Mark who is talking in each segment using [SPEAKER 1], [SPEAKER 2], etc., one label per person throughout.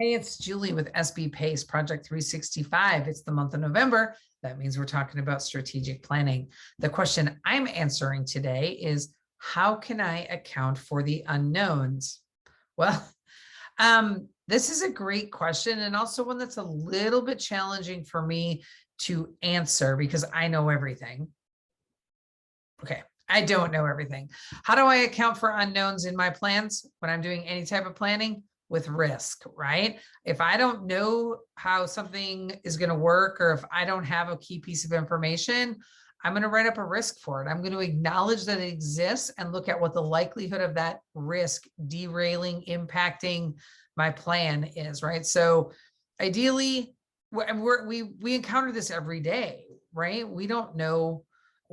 [SPEAKER 1] Hey, it's Julie with SB Pace Project 365. It's the month of November. That means we're talking about strategic planning. The question I'm answering today is, how can I account for the unknowns? Well, this is a great question, and also one that's a little bit challenging for me to answer because I know everything. Okay, I don't know everything. How do I account for unknowns in my plans when I'm doing any type of planning? With risk, right? If I don't know how something is going to work, or if I don't have a key piece of information, I'm going to write up a risk for it. I'm going to acknowledge that it exists and look at what the likelihood of that risk derailing, impacting my plan is, right? So ideally, we encounter this every day, right? We don't know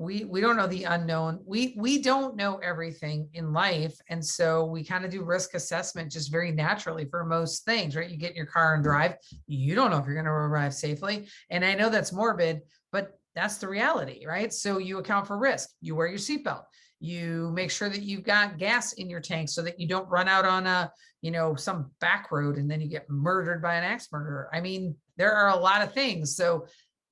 [SPEAKER 1] we don't know the unknown. We don't know everything in life, and so we kind of do risk assessment just very naturally for most things, right? You get in your car and drive, you don't know if you're going to arrive safely, and I know that's morbid, but that's the reality, right? So you account for risk. You wear your seatbelt. You make sure that you've got gas in your tank so that you don't run out on some back road and then you get murdered by an axe murderer. I mean, there are a lot of things. So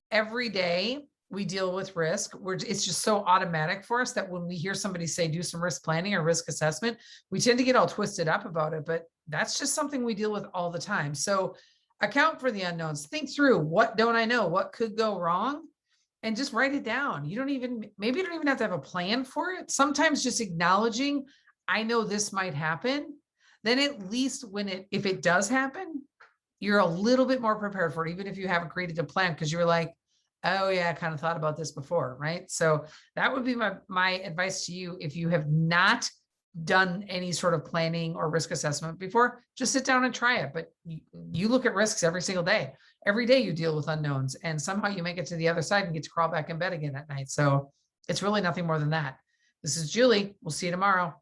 [SPEAKER 1] every day we deal with risk. It's just so automatic for us that when we hear somebody say do some risk planning or risk assessment, we tend to get all twisted up about it, but that's just something we deal with all the time. So account for the unknowns. Think through, what don't I know? What could go wrong? And just write it down. Maybe you don't even have to have a plan for it. Sometimes just acknowledging, I know this might happen. Then at least if it does happen, you're a little bit more prepared for it, even if you haven't created a plan, because you're like, oh yeah, I kind of thought about this before, right? So that would be my advice to you. If you have not done any sort of planning or risk assessment before, just sit down and try it. But you look at risks every single day. Every day you deal with unknowns, and somehow you make it to the other side and get to crawl back in bed again at night. So it's really nothing more than that. This is Julie. We'll see you tomorrow.